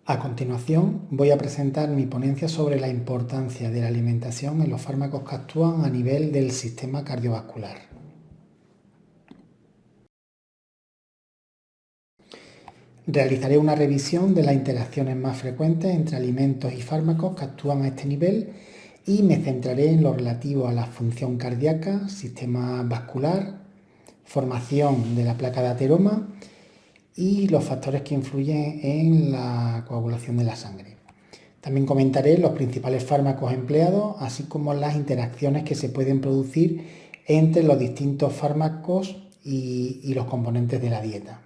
A continuación, voy a presentar mi ponencia sobre la importancia de la alimentación en los fármacos que actúan a nivel del sistema cardiovascular. Realizaré una revisión de las interacciones más frecuentes entre alimentos y fármacos que actúan a este nivel y me centraré en lo relativo a la función cardíaca, sistema vascular, formación de la placa de ateroma y los factores que influyen en la coagulación de la sangre. También comentaré los principales fármacos empleados, así como las interacciones que se pueden producir entre los distintos fármacos y los componentes de la dieta.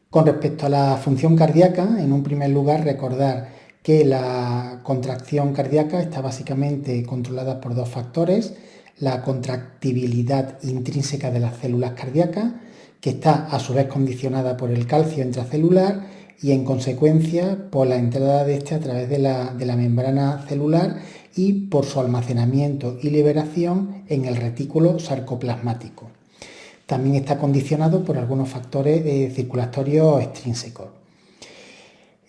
Con respecto a la función cardíaca, en un primer lugar recordar que la contracción cardíaca está básicamente controlada por dos factores: la contractibilidad intrínseca de las células cardíacas, que está a su vez condicionada por el calcio intracelular y en consecuencia por la entrada de este a través de la membrana celular y por su almacenamiento y liberación en el retículo sarcoplasmático. También está condicionado por algunos factores circulatorios extrínsecos.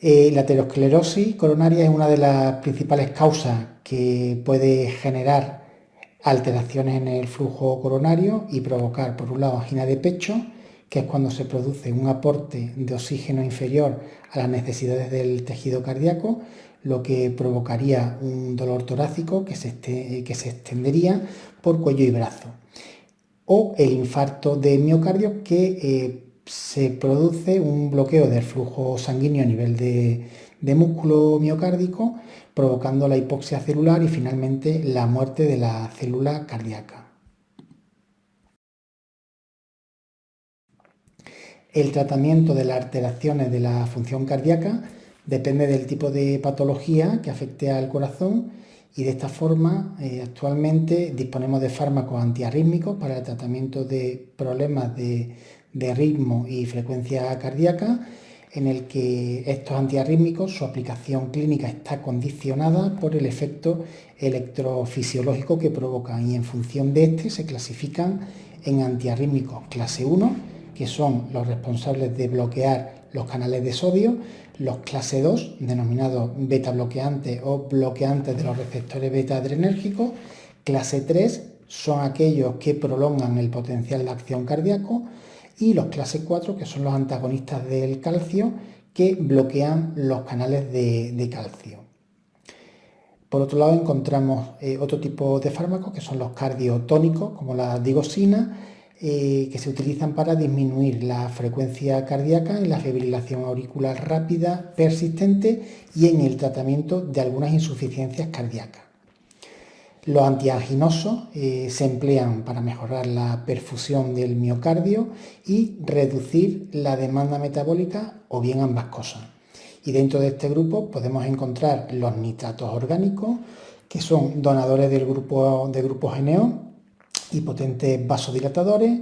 La aterosclerosis coronaria es una de las principales causas que puede generar alteraciones en el flujo coronario y provocar, por un lado, angina de pecho, que es cuando se produce un aporte de oxígeno inferior a las necesidades del tejido cardíaco, lo que provocaría un dolor torácico que se extendería por cuello y brazo. O el infarto de miocardio, que se produce un bloqueo del flujo sanguíneo a nivel de músculo miocárdico, provocando la hipoxia celular y finalmente la muerte de la célula cardíaca. El tratamiento de las alteraciones de la función cardíaca depende del tipo de patología que afecte al corazón y de esta forma actualmente disponemos de fármacos antiarrítmicos para el tratamiento de problemas de ritmo y frecuencia cardíaca, en el que estos antiarrítmicos, su aplicación clínica está condicionada por el efecto electrofisiológico que provocan, y en función de este se clasifican en antiarrítmicos clase 1, que son los responsables de bloquear los canales de sodio; los clase 2, denominados beta bloqueantes o bloqueantes de los receptores beta adrenérgicos; clase 3 son aquellos que prolongan el potencial de acción cardíaco; y los clase 4, que son los antagonistas del calcio, que bloquean los canales de calcio. Por otro lado, encontramos otro tipo de fármacos, que son los cardiotónicos, como la digoxina, que se utilizan para disminuir la frecuencia cardíaca en la fibrilación auricular rápida persistente y en el tratamiento de algunas insuficiencias cardíacas. Los antianginosos se emplean para mejorar la perfusión del miocardio y reducir la demanda metabólica, o bien ambas cosas. Y dentro de este grupo podemos encontrar los nitratos orgánicos, que son donadores del grupo GNO y potentes vasodilatadores;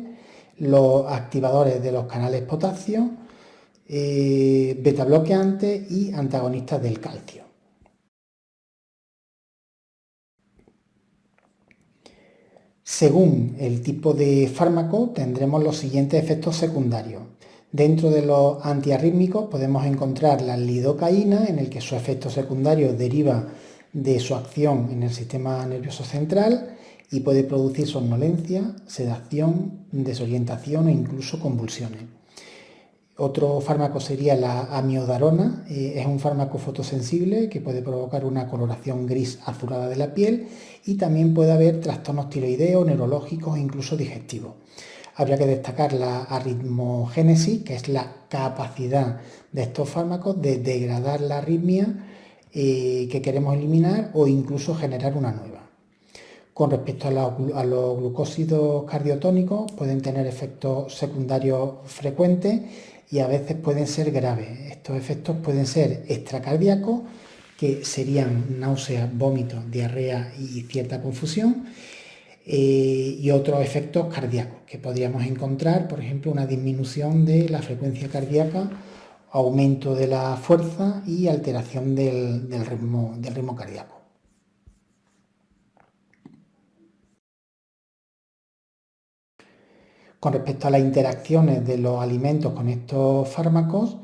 los activadores de los canales potasio, beta bloqueantes y antagonistas del calcio. Según el tipo de fármaco tendremos los siguientes efectos secundarios. Dentro de los antiarrítmicos podemos encontrar la lidocaína, en el que su efecto secundario deriva de su acción en el sistema nervioso central y puede producir somnolencia, sedación, desorientación e incluso convulsiones. Otro fármaco sería la amiodarona. Es un fármaco fotosensible que puede provocar una coloración gris azulada de la piel, y también puede haber trastornos tiroideos, neurológicos e incluso digestivos. Habría que destacar la arritmogénesis, que es la capacidad de estos fármacos de degradar la arritmia que queremos eliminar o incluso generar una nueva. Con respecto a los glucósidos cardiotónicos, pueden tener efectos secundarios frecuentes y a veces pueden ser graves. Estos efectos pueden ser extracardíacos, que serían náuseas, vómitos, diarrea y cierta confusión, y otros efectos cardíacos, que podríamos encontrar, por ejemplo, una disminución de la frecuencia cardíaca, aumento de la fuerza y alteración del ritmo cardíaco. Con respecto a las interacciones de los alimentos con estos fármacos,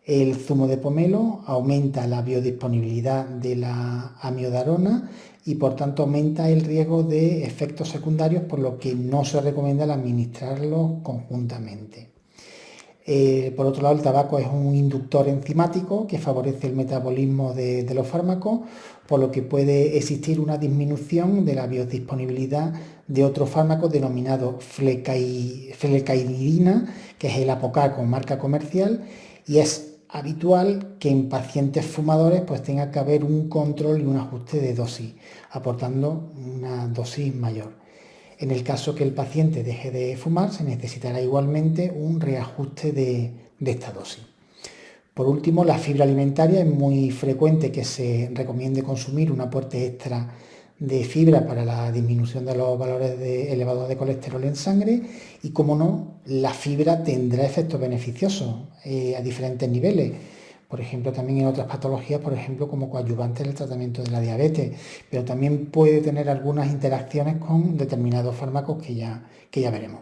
el zumo de pomelo aumenta la biodisponibilidad de la amiodarona y por tanto aumenta el riesgo de efectos secundarios, por lo que no se recomienda el administrarlo conjuntamente. Por otro lado, el tabaco es un inductor enzimático que favorece el metabolismo de los fármacos, por lo que puede existir una disminución de la biodisponibilidad de otro fármaco denominado flecainidina, que es el Apocar con marca comercial, y es habitual que en pacientes fumadores pues tenga que haber un control y un ajuste de dosis, aportando una dosis mayor. En el caso que el paciente deje de fumar, se necesitará igualmente un reajuste de esta dosis. Por último, la fibra alimentaria. Es muy frecuente que se recomiende consumir un aporte extra de fibra para la disminución de los valores elevados de colesterol en sangre y, como no, la fibra tendrá efectos beneficiosos a diferentes niveles. Por ejemplo, también en otras patologías, por ejemplo, como coadyuvante en el tratamiento de la diabetes, pero también puede tener algunas interacciones con determinados fármacos que ya veremos.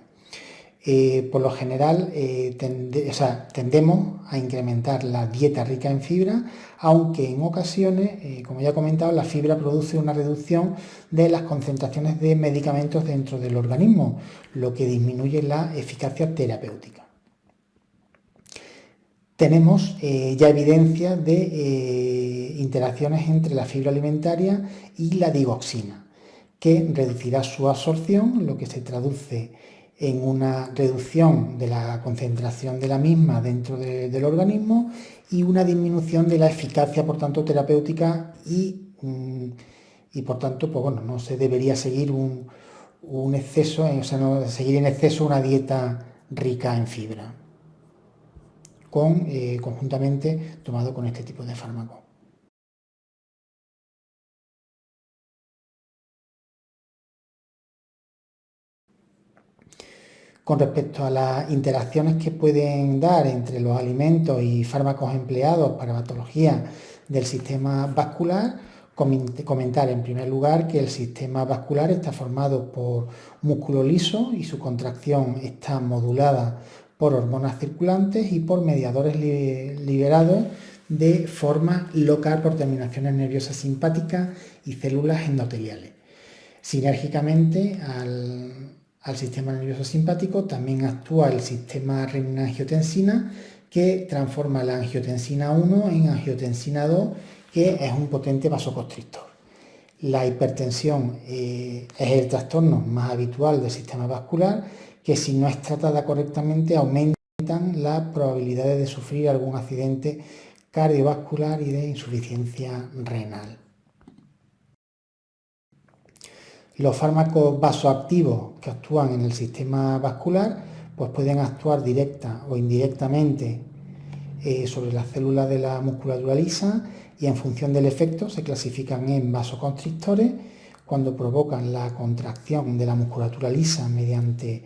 Por lo general, tendemos a incrementar la dieta rica en fibra, aunque en ocasiones, como ya he comentado, la fibra produce una reducción de las concentraciones de medicamentos dentro del organismo, lo que disminuye la eficacia terapéutica. Tenemos ya evidencia de interacciones entre la fibra alimentaria y la digoxina, que reducirá su absorción, lo que se traduce en una reducción de la concentración de la misma dentro del organismo y una disminución de la eficacia, por tanto, terapéutica y por tanto, pues bueno, no se debería seguir un exceso, no seguir en exceso una dieta rica en fibra, conjuntamente tomado con este tipo de fármacos. Con respecto a las interacciones que pueden dar entre los alimentos y fármacos empleados para patologías del sistema vascular, comentar en primer lugar que el sistema vascular está formado por músculo liso y su contracción está modulada por hormonas circulantes y por mediadores liberados de forma local por terminaciones nerviosas simpáticas y células endoteliales. Sinérgicamente al sistema nervioso simpático también actúa el sistema renina-angiotensina, que transforma la angiotensina 1 en angiotensina 2, que es un potente vasoconstrictor. La hipertensión es el trastorno más habitual del sistema vascular, que si no es tratada correctamente aumentan las probabilidades de sufrir algún accidente cardiovascular y de insuficiencia renal. Los fármacos vasoactivos que actúan en el sistema vascular pues pueden actuar directa o indirectamente sobre las células de la musculatura lisa, y en función del efecto se clasifican en vasoconstrictores cuando provocan la contracción de la musculatura lisa mediante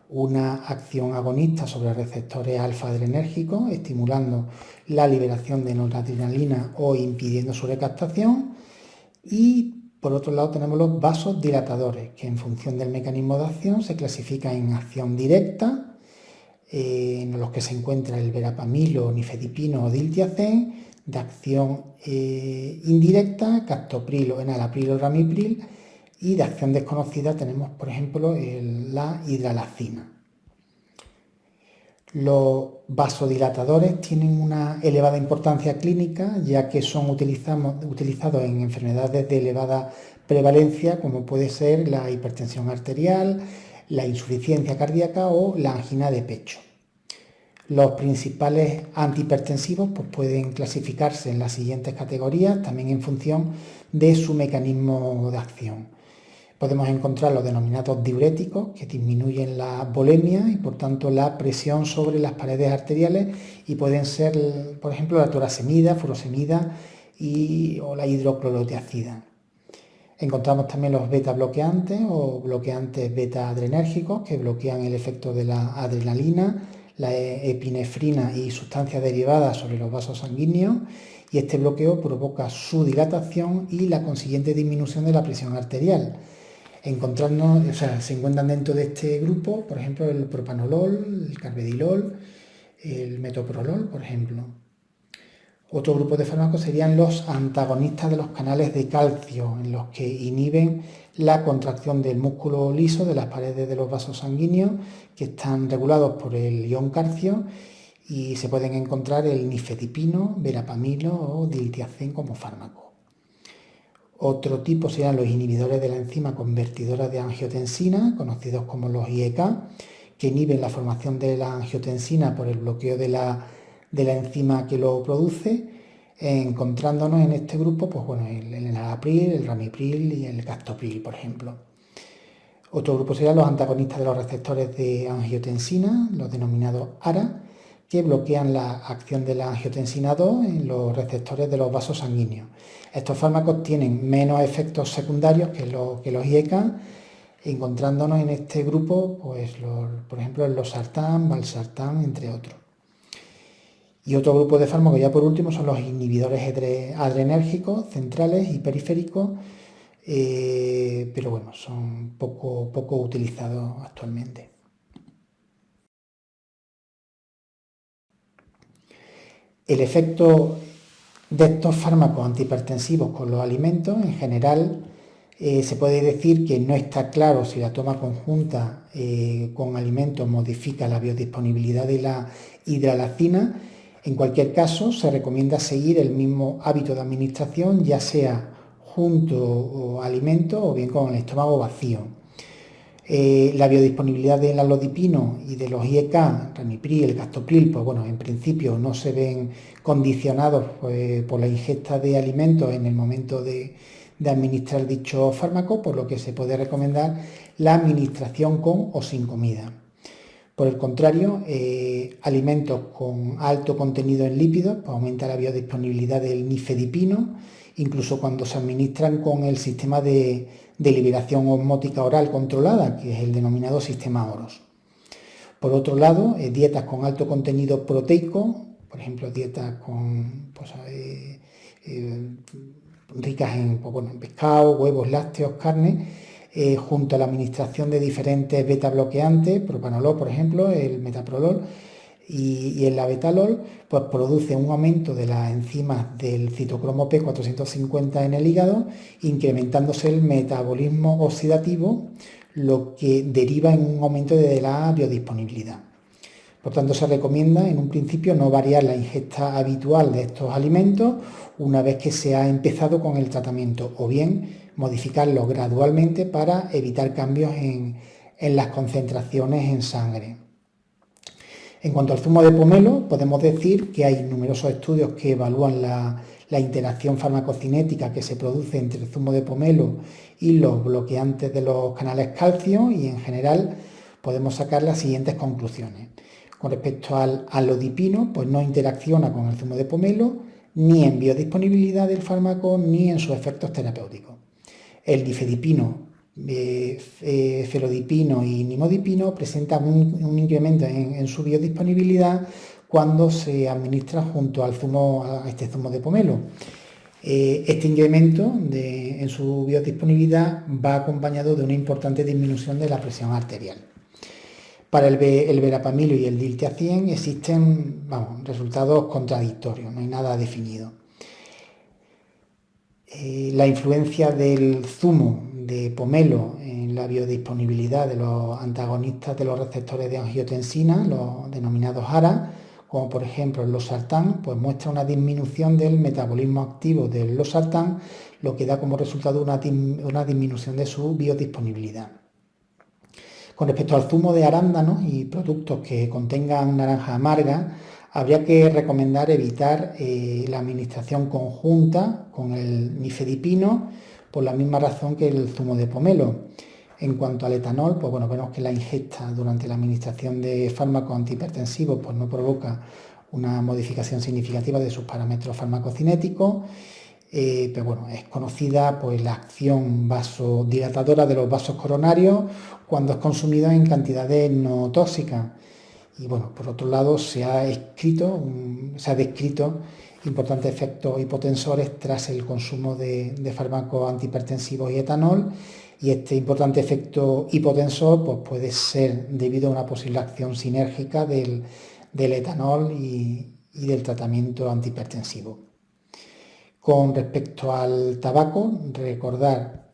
una acción agonista sobre receptores alfa-adrenérgicos, estimulando la liberación de noradrenalina o impidiendo su recaptación. Y por otro lado tenemos los vasodilatadores, que en función del mecanismo de acción se clasifican en acción directa, en los que se encuentra el verapamilo, nifedipino o diltiazem; de acción indirecta, captopril, enalapril o ramipril; y de acción desconocida tenemos, por ejemplo, la hidralazina. Los vasodilatadores tienen una elevada importancia clínica, ya que son utilizados en enfermedades de elevada prevalencia, como puede ser la hipertensión arterial, la insuficiencia cardíaca o la angina de pecho. Los principales antihipertensivos pues pueden clasificarse en las siguientes categorías, también en función de su mecanismo de acción. Podemos encontrar los denominados diuréticos, que disminuyen la volemia y por tanto la presión sobre las paredes arteriales, y pueden ser, por ejemplo, la torasemida, furosemida o la hidroclorotiazida. Encontramos también los beta bloqueantes o bloqueantes beta adrenérgicos, que bloquean el efecto de la adrenalina, la epinefrina y sustancias derivadas sobre los vasos sanguíneos, y este bloqueo provoca su dilatación y la consiguiente disminución de la presión arterial. Se encuentran dentro de este grupo, por ejemplo, el propanolol, el carvedilol, el metoprolol, por ejemplo. Otro grupo de fármacos serían los antagonistas de los canales de calcio, en los que inhiben la contracción del músculo liso de las paredes de los vasos sanguíneos, que están regulados por el ion calcio, y se pueden encontrar el nifedipino, verapamilo o diltiazem como fármaco. Otro tipo serían los inhibidores de la enzima convertidora de angiotensina, conocidos como los IEK, que inhiben la formación de la angiotensina por el bloqueo de la enzima que lo produce, encontrándonos en este grupo el enalapril, el ramipril y el captopril, por ejemplo. Otro grupo serían los antagonistas de los receptores de angiotensina, los denominados ARA, que bloquean la acción de la angiotensina 2 en los receptores de los vasos sanguíneos. Estos fármacos tienen menos efectos secundarios que los IEK, encontrándonos en este grupo, por ejemplo, el losartán, valsartán, entre otros. Y otro grupo de fármacos, ya por último, son los inhibidores adrenérgicos centrales y periféricos, pero bueno, son poco utilizados actualmente. El efecto de estos fármacos antihipertensivos con los alimentos, en general, se puede decir que no está claro si la toma conjunta con alimentos modifica la biodisponibilidad de la hidralacina. En cualquier caso, se recomienda seguir el mismo hábito de administración, ya sea junto a alimentos o bien con el estómago vacío. La biodisponibilidad del alodipino y de los IEK, ramipril, el captopril, en principio no se ven condicionados por la ingesta de alimentos en el momento de administrar dicho fármaco, por lo que se puede recomendar la administración con o sin comida. Por el contrario, alimentos con alto contenido en lípidos aumenta la biodisponibilidad del nifedipino, incluso cuando se administran con el sistema de liberación osmótica oral controlada, que es el denominado sistema OROS. Por otro lado, dietas con alto contenido proteico, por ejemplo, dietas ricas en pescado, huevos, lácteos, carne, junto a la administración de diferentes beta bloqueantes, propanolol, por ejemplo, el metaprolol y el labetalol, pues produce un aumento de las enzimas del citocromo P450 en el hígado, incrementándose el metabolismo oxidativo, lo que deriva en un aumento de la biodisponibilidad. Por tanto, se recomienda en un principio no variar la ingesta habitual de estos alimentos una vez que se ha empezado con el tratamiento, o bien modificarlo gradualmente para evitar cambios en las concentraciones en sangre. En cuanto al zumo de pomelo, podemos decir que hay numerosos estudios que evalúan la interacción farmacocinética que se produce entre el zumo de pomelo y los bloqueantes de los canales calcio, y en general podemos sacar las siguientes conclusiones. Con respecto al alodipino, pues no interacciona con el zumo de pomelo ni en biodisponibilidad del fármaco ni en sus efectos terapéuticos. El difedipino, felodipino y nimodipino presentan un incremento en su biodisponibilidad cuando se administra junto a este zumo de pomelo. Este incremento en su biodisponibilidad va acompañado de una importante disminución de la presión arterial. Para el verapamilo y el diltiazem existen resultados contradictorios, no hay nada definido. La influencia del zumo de pomelo en la biodisponibilidad de los antagonistas de los receptores de angiotensina, los denominados ARA, como por ejemplo el losartán, pues muestra una disminución del metabolismo activo del losartán, lo que da como resultado una disminución de su biodisponibilidad. Con respecto al zumo de arándanos y productos que contengan naranja amarga, habría que recomendar evitar la administración conjunta con el nifedipino por la misma razón que el zumo de pomelo. En cuanto al etanol, pues vemos que la ingesta durante la administración de fármacos antihipertensivos pues no provoca una modificación significativa de sus parámetros farmacocinéticos, pero es conocida pues la acción vasodilatadora de los vasos coronarios cuando es consumido en cantidades no tóxicas. Y por otro lado, se ha descrito importantes efectos hipotensores tras el consumo de fármacos antihipertensivos y etanol, Y este importante efecto hipotensor pues, puede ser debido a una posible acción sinérgica del etanol y del tratamiento antihipertensivo. Con respecto al tabaco, recordar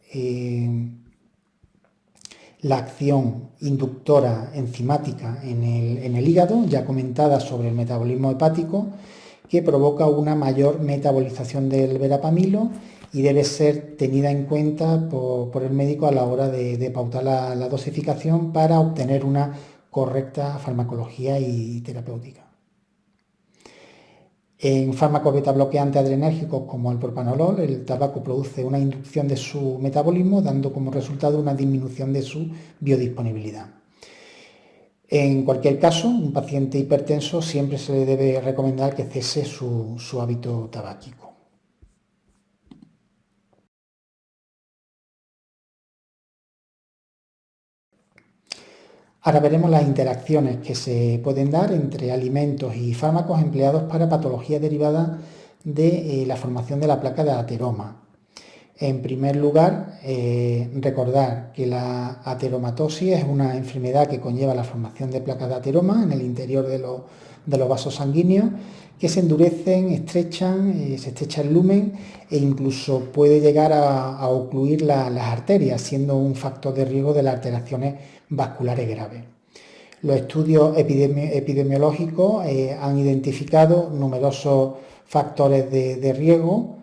la acción inductora enzimática en el hígado, ya comentada sobre el metabolismo hepático, que provoca una mayor metabolización del verapamilo y debe ser tenida en cuenta por el médico a la hora de pautar la dosificación para obtener una correcta farmacología y terapéutica. En fármacos beta bloqueantes adrenérgicos como el propanolol, el tabaco produce una inducción de su metabolismo, dando como resultado una disminución de su biodisponibilidad. En cualquier caso, un paciente hipertenso siempre se le debe recomendar que cese su hábito tabáquico. Ahora veremos las interacciones que se pueden dar entre alimentos y fármacos empleados para patologías derivadas de la formación de la placa de ateroma. En primer lugar, recordar que la ateromatosis es una enfermedad que conlleva la formación de placas de ateroma en el interior de los vasos sanguíneos que se endurecen, se estrecha el lumen e incluso puede llegar a ocluir las arterias, siendo un factor de riesgo de las alteraciones vasculares graves. Los estudios epidemiológicos han identificado numerosos factores de riesgo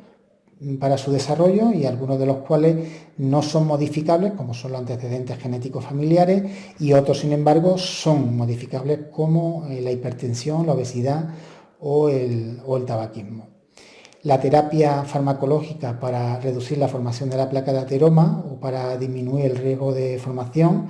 para su desarrollo y algunos de los cuales no son modificables, como son los antecedentes genéticos familiares, y otros, sin embargo, son modificables como la hipertensión, la obesidad o el tabaquismo. La terapia farmacológica para reducir la formación de la placa de ateroma o para disminuir el riesgo de formación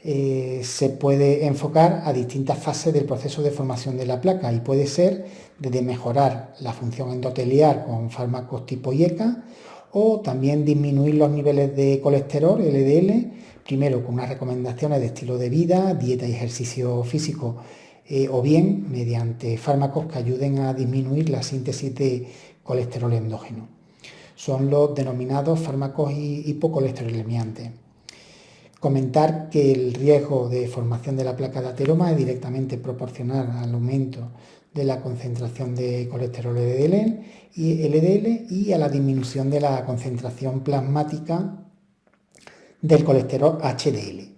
se puede enfocar a distintas fases del proceso de formación de la placa y puede ser desde mejorar la función endotelial con fármacos tipo IECA o también disminuir los niveles de colesterol, LDL, primero con unas recomendaciones de estilo de vida, dieta y ejercicio físico o bien mediante fármacos que ayuden a disminuir la síntesis de colesterol endógeno. Son los denominados fármacos hipocolesterolemiantes. Comentar que el riesgo de formación de la placa de ateroma es directamente proporcional al aumento de la concentración de colesterol LDL y a la disminución de la concentración plasmática del colesterol HDL.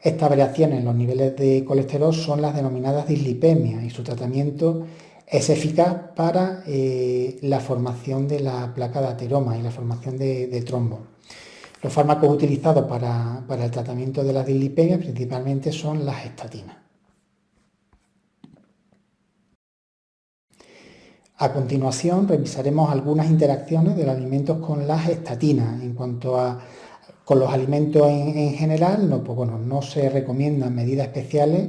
Estas variaciones en los niveles de colesterol son las denominadas dislipemias y su tratamiento es eficaz para la formación de la placa de ateroma y la formación de trombos. Los fármacos utilizados para el tratamiento de las dislipemias principalmente son las estatinas. A continuación revisaremos algunas interacciones de los alimentos con las estatinas. En cuanto a con los alimentos en general, no se recomiendan medidas especiales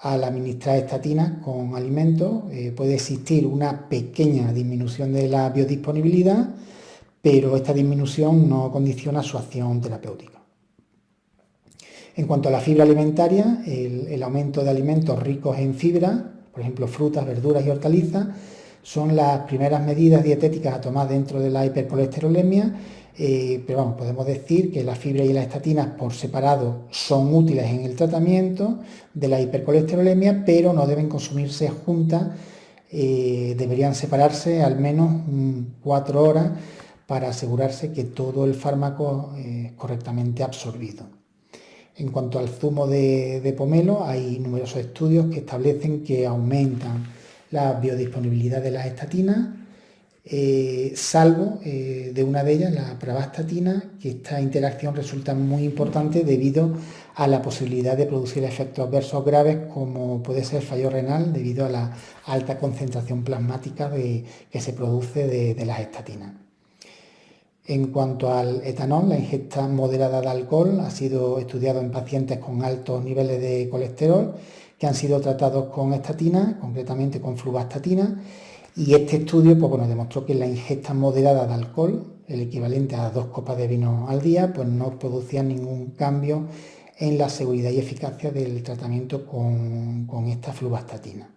al administrar estatinas con alimentos. Puede existir una pequeña disminución de la biodisponibilidad, pero esta disminución no condiciona su acción terapéutica. En cuanto a la fibra alimentaria, el aumento de alimentos ricos en fibra, por ejemplo frutas, verduras y hortalizas, son las primeras medidas dietéticas a tomar dentro de la hipercolesterolemia, pero podemos decir que la fibra y las estatinas por separado son útiles en el tratamiento de la hipercolesterolemia, pero no deben consumirse juntas, deberían separarse al menos 4 horas para asegurarse que todo el fármaco es correctamente absorbido. En cuanto al zumo de pomelo, hay numerosos estudios que establecen que aumentan la biodisponibilidad de las estatinas, salvo de una de ellas, la pravastatina, que esta interacción resulta muy importante debido a la posibilidad de producir efectos adversos graves como puede ser fallo renal debido a la alta concentración plasmática que se produce de las estatinas. En cuanto al etanol, la ingesta moderada de alcohol ha sido estudiado en pacientes con altos niveles de colesterol que han sido tratados con estatina, concretamente con fluvastatina, y este estudio demostró que la ingesta moderada de alcohol, el equivalente a 2 copas de vino al día, no producía ningún cambio en la seguridad y eficacia del tratamiento con esta fluvastatina.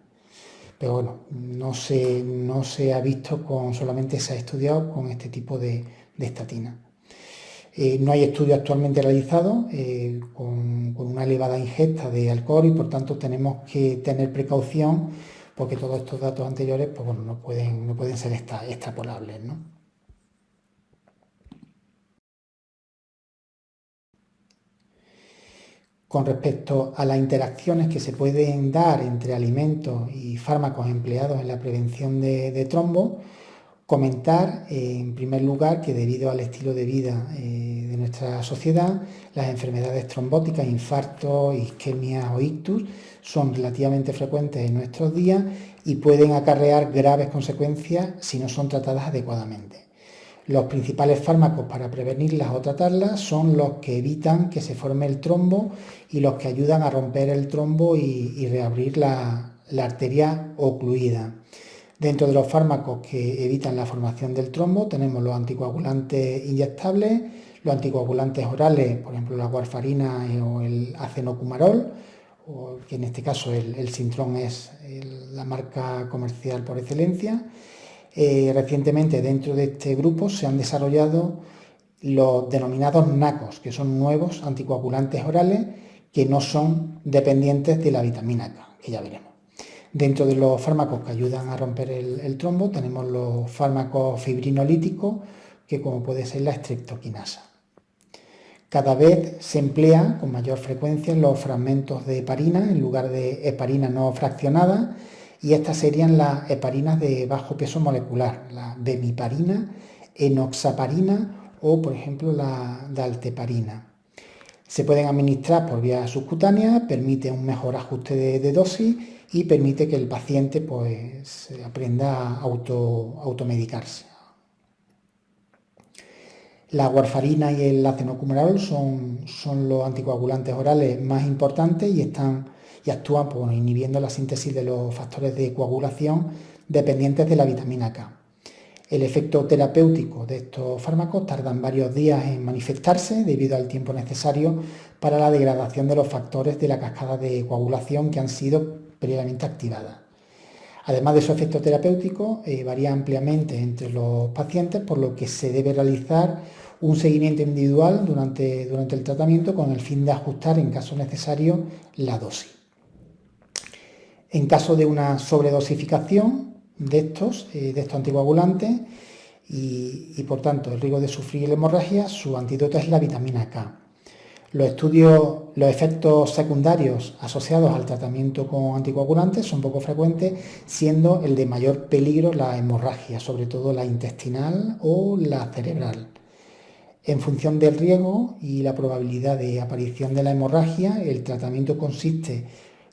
Pero no se ha visto solamente se ha estudiado con este tipo de estatina. No hay estudios actualmente realizados con una elevada ingesta de alcohol y por tanto tenemos que tener precaución porque todos estos datos anteriores pues, bueno, no pueden ser extrapolables, ¿no? Con respecto a las interacciones que se pueden dar entre alimentos y fármacos empleados en la prevención de trombo, comentar en primer lugar que debido al estilo de vida de nuestra sociedad, las enfermedades trombóticas, infartos, isquemias o ictus son relativamente frecuentes en nuestros días y pueden acarrear graves consecuencias si no son tratadas adecuadamente. Los principales fármacos para prevenirlas o tratarlas son los que evitan que se forme el trombo y los que ayudan a romper el trombo y reabrir la arteria ocluida. Dentro de los fármacos que evitan la formación del trombo tenemos los anticoagulantes inyectables, los anticoagulantes orales, por ejemplo la warfarina o el acenocumarol, que en este caso el Sintrom es la marca comercial por excelencia. Recientemente dentro de este grupo se han desarrollado los denominados NACOS, que son nuevos anticoagulantes orales que no son dependientes de la vitamina K, que ya veremos. Dentro de los fármacos que ayudan a romper el trombo tenemos los fármacos fibrinolíticos, que como puede ser la streptokinasa. Cada vez se emplea con mayor frecuencia los fragmentos de heparina en lugar de heparina no fraccionada, y estas serían las heparinas de bajo peso molecular, la bemiparina, enoxaparina o, por ejemplo, la dalteparina. Se pueden administrar por vía subcutánea, permite un mejor ajuste de dosis y permite que el paciente pues, aprenda a automedicarse. La warfarina y el acenocumarol son los anticoagulantes orales más importantes y actúan pues, inhibiendo la síntesis de los factores de coagulación dependientes de la vitamina K. El efecto terapéutico de estos fármacos tardan varios días en manifestarse debido al tiempo necesario para la degradación de los factores de la cascada de coagulación que han sido previamente activadas. Además de su efecto terapéutico, varía ampliamente entre los pacientes, por lo que se debe realizar un seguimiento individual durante el tratamiento con el fin de ajustar, en caso necesario, la dosis. En caso de una sobredosificación de estos anticoagulantes y por tanto el riesgo de sufrir hemorragia, su antídoto es la vitamina K. Los efectos secundarios asociados al tratamiento con anticoagulantes son poco frecuentes, siendo el de mayor peligro la hemorragia, sobre todo la intestinal o la cerebral. En función del riesgo y la probabilidad de aparición de la hemorragia, el tratamiento consiste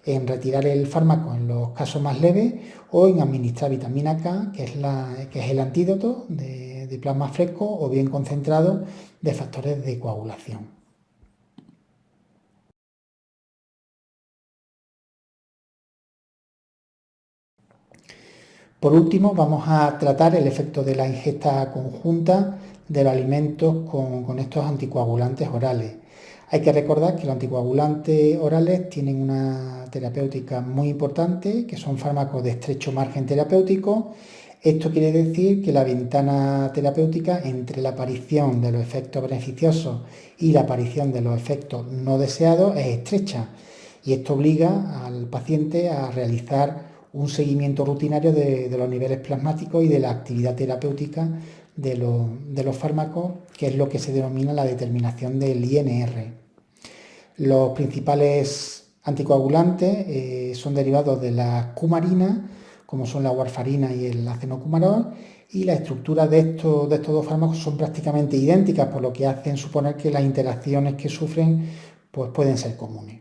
en retirar el fármaco en los casos más leves o en administrar vitamina K, que es el antídoto de plasma fresco o bien concentrado de factores de coagulación. Por último, vamos a tratar el efecto de la ingesta conjunta de los alimentos con estos anticoagulantes orales. Hay que recordar que los anticoagulantes orales tienen una terapéutica muy importante, que son fármacos de estrecho margen terapéutico. Esto quiere decir que la ventana terapéutica entre la aparición de los efectos beneficiosos y la aparición de los efectos no deseados es estrecha, y esto obliga al paciente a realizar un seguimiento rutinario de los niveles plasmáticos y de la actividad terapéutica de los fármacos, que es lo que se denomina la determinación del INR. Los principales anticoagulantes son derivados de la cumarina, como son la warfarina y el acenocumarol, y la estructura de estos dos fármacos son prácticamente idénticas, por lo que hacen suponer que las interacciones que sufren pues, pueden ser comunes.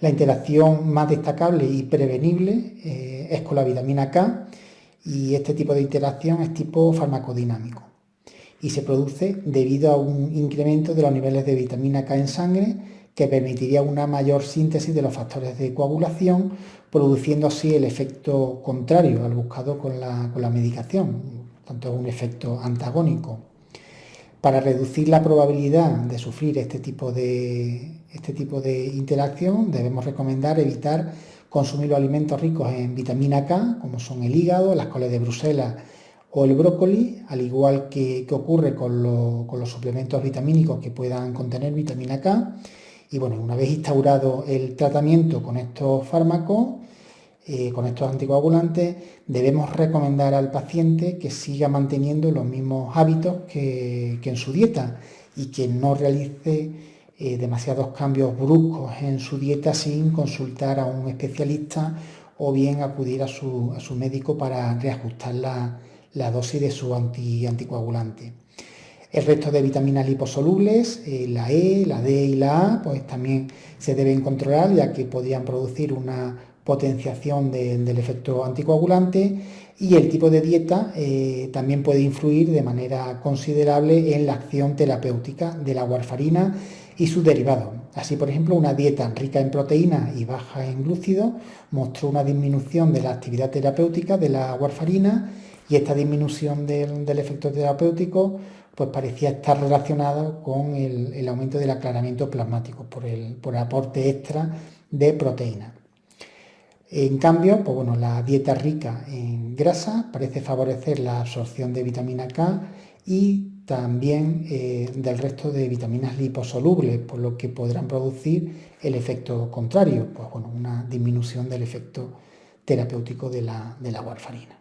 La interacción más destacable y prevenible es con la vitamina K, y este tipo de interacción es tipo farmacodinámico y se produce debido a un incremento de los niveles de vitamina K en sangre que permitiría una mayor síntesis de los factores de coagulación, produciendo así el efecto contrario al buscado con la medicación, tanto es un efecto antagónico. Para reducir la probabilidad de sufrir este tipo de interacción, debemos recomendar evitar consumir los alimentos ricos en vitamina K, como son el hígado, las coles de Bruselas o el brócoli, al igual que ocurre con los suplementos vitamínicos que puedan contener vitamina K. Y bueno, una vez instaurado el tratamiento con estos fármacos, con estos anticoagulantes, debemos recomendar al paciente que siga manteniendo los mismos hábitos que en su dieta y que no realice demasiados cambios bruscos en su dieta sin consultar a un especialista o bien acudir a su médico para reajustar la dosis de su anticoagulante. El resto de vitaminas liposolubles, la E, la D y la A, pues también se deben controlar, ya que podrían producir una potenciación del efecto anticoagulante, y el tipo de dieta también puede influir de manera considerable en la acción terapéutica de la warfarina y sus derivados. Así, por ejemplo, una dieta rica en proteínas y baja en glúcidos mostró una disminución de la actividad terapéutica de la warfarina, y esta disminución del efecto terapéutico pues parecía estar relacionada con el aumento del aclaramiento plasmático por el aporte extra de proteínas. En cambio, pues bueno, la dieta rica en grasa parece favorecer la absorción de vitamina K y también del resto de vitaminas liposolubles, por lo que podrán producir el efecto contrario, pues bueno, una disminución del efecto terapéutico de la warfarina.